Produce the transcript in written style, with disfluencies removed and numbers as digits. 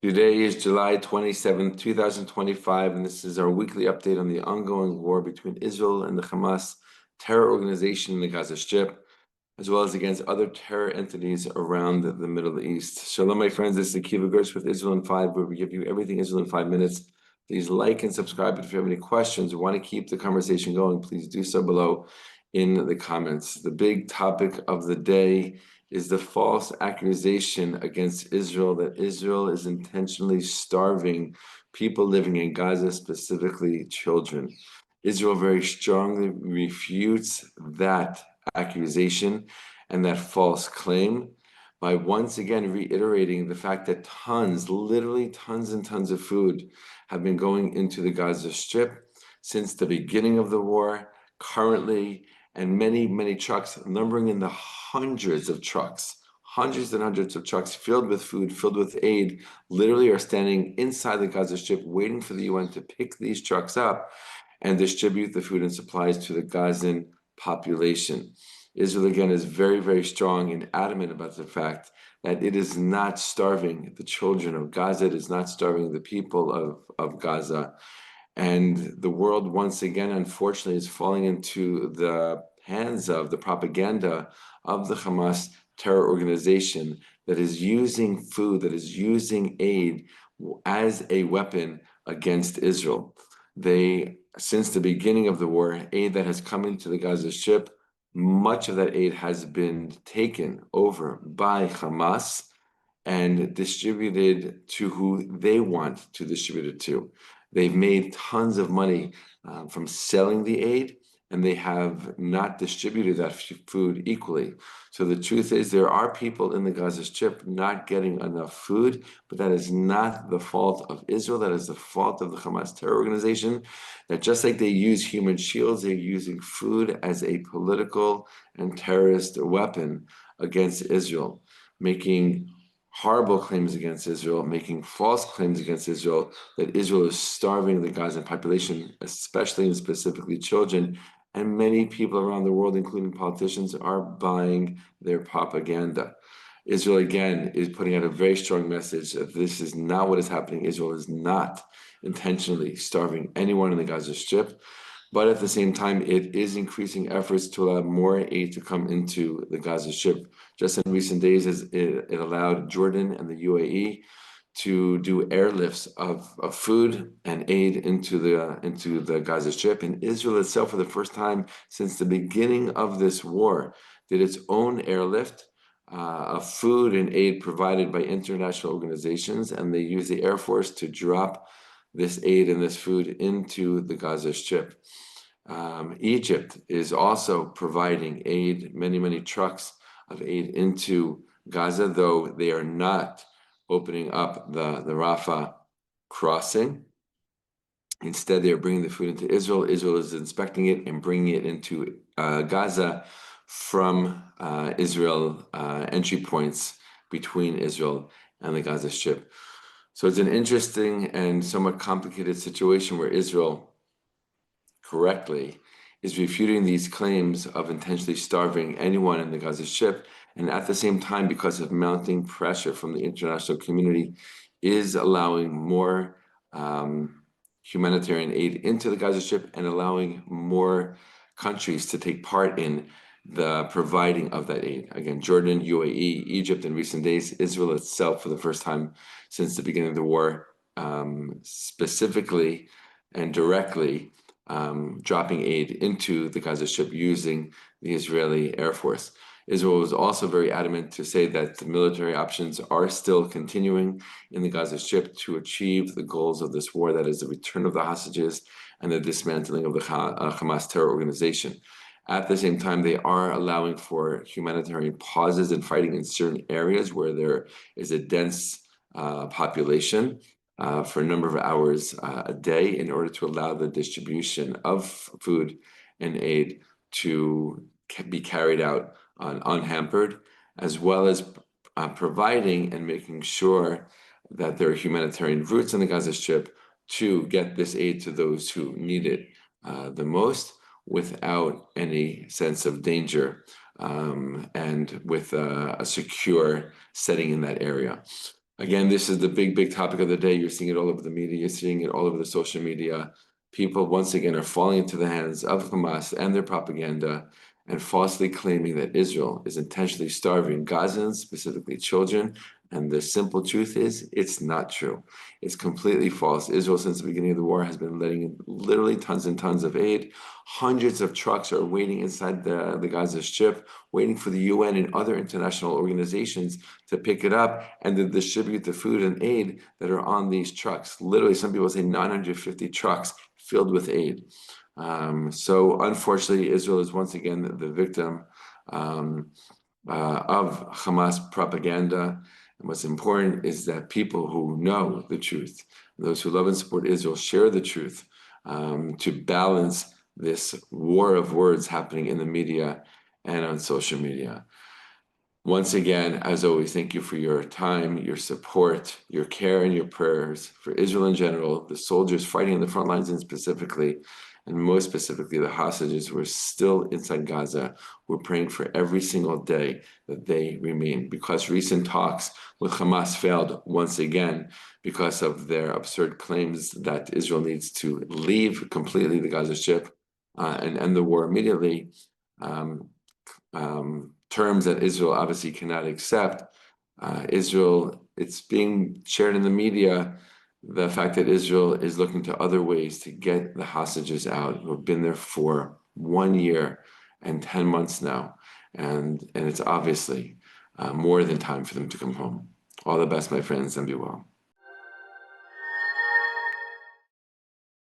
Today is July 27th, 2025, and this is our weekly update on the ongoing war between Israel and the Hamas terror organization in the Gaza Strip, as well as against other terror entities around the Middle East. Shalom, my friends. This is Akiva Gersh with Israel in 5, where we give you everything Israel in 5 minutes. Please like and subscribe. If you have any questions or want to keep the conversation going, please do so below in the comments. The big topic of the day is the false accusation against Israel that Israel is intentionally starving people living in Gaza, specifically children. Israel very strongly refutes that accusation and that false claim by once again reiterating the fact that tons, literally tons and tons of food have been going into the Gaza Strip since the beginning of the war, currently, and many trucks, numbering in the hundreds of trucks, hundreds and hundreds of trucks filled with food, filled with aid, literally are standing inside the Gaza Strip waiting for the UN to pick these trucks up and distribute the food and supplies to the Gazan population. Israel, again, is very strong and adamant about the fact that it is not starving the children of Gaza, it is not starving the people of Gaza. And the world, once again, unfortunately, is falling into the hands of the propaganda of the Hamas terror organization that is using food, that is using aid as a weapon against Israel. Since the beginning of the war, aid that has come into the Gaza Strip, much of that aid has been taken over by Hamas and distributed to who they want to distribute it to. They've made tons of money from selling the aid, and they have not distributed that food equally. So the truth is, there are people in the Gaza Strip not getting enough food, but that is not the fault of Israel. That is the fault of the Hamas terror organization, that just like they use human shields, they're using food as a political and terrorist weapon against Israel, making horrible claims against Israel, making false claims against Israel, that Israel is starving the Gazan population, especially and specifically children. And many people around the world, including politicians, are buying their propaganda. Israel, again, is putting out a very strong message that this is not what is happening. Israel is not intentionally starving anyone in the Gaza Strip. But at the same time, it is increasing efforts to allow more aid to come into the Gaza Strip. Just in recent days, it allowed Jordan and the UAE to do airlifts of food and aid into the Gaza Strip. And Israel itself, for the first time since the beginning of this war, did its own airlift of food and aid provided by international organizations, and they used the Air Force to drop this aid and this food into the Gaza Strip. Egypt is also providing aid, many trucks of aid into Gaza, though they are not opening up the Rafah crossing. Instead, they are bringing the food into Israel. Israel is inspecting it and bringing it into Gaza from Israel entry points between Israel and the Gaza Strip. So it's an interesting and somewhat complicated situation where Israel correctly is refuting these claims of intentionally starving anyone in the Gaza Strip, and at the same time, because of mounting pressure from the international community, is allowing more humanitarian aid into the Gaza Strip and allowing more countries to take part in the providing of that aid. Again, Jordan, UAE, Egypt in recent days, Israel itself for the first time since the beginning of the war, specifically and directly dropping aid into the Gaza Strip using the Israeli Air Force. Israel was also very adamant to say that the military options are still continuing in the Gaza Strip to achieve the goals of this war, that is the return of the hostages and the dismantling of the Hamas terror organization. At the same time, they are allowing for humanitarian pauses in fighting in certain areas where there is a dense population for a number of hours a day in order to allow the distribution of food and aid to be carried out unhampered, as well as providing and making sure that there are humanitarian routes in the Gaza Strip to get this aid to those who need it the most without any sense of danger and with a secure setting in that area. Again, this is the big topic of the day. You're seeing it all over the media. You're seeing it all over the social media. People, once again, are falling into the hands of Hamas and their propaganda and falsely claiming that Israel is intentionally starving Gazans, specifically children. And the simple truth is, it's not true. It's completely false. Israel, since the beginning of the war, has been letting in literally tons and tons of aid. Hundreds of trucks are waiting inside the Gaza Strip, waiting for the UN and other international organizations to pick it up and to distribute the food and aid that are on these trucks. Literally, some people say 950 trucks filled with aid. So unfortunately, Israel is once again the victim of Hamas propaganda. And what's important is that people who know the truth, those who love and support Israel, share the truth to balance this war of words happening in the media and on social media. Once again, as always, thank you for your time, your support, your care, and your prayers for Israel in general, the soldiers fighting in the front lines, and specifically, and most specifically, the hostages who are still inside Gaza. We're praying for every single day that they remain, because recent talks with Hamas failed once again because of their absurd claims that Israel needs to leave completely the Gaza Strip and end the war immediately. Terms that Israel obviously cannot accept. Israel, it's being shared in the media, the fact that Israel is looking to other ways to get the hostages out who have been there for 1 year and 10 months now. And it's obviously more than time for them to come home. All the best, my friends, and be well.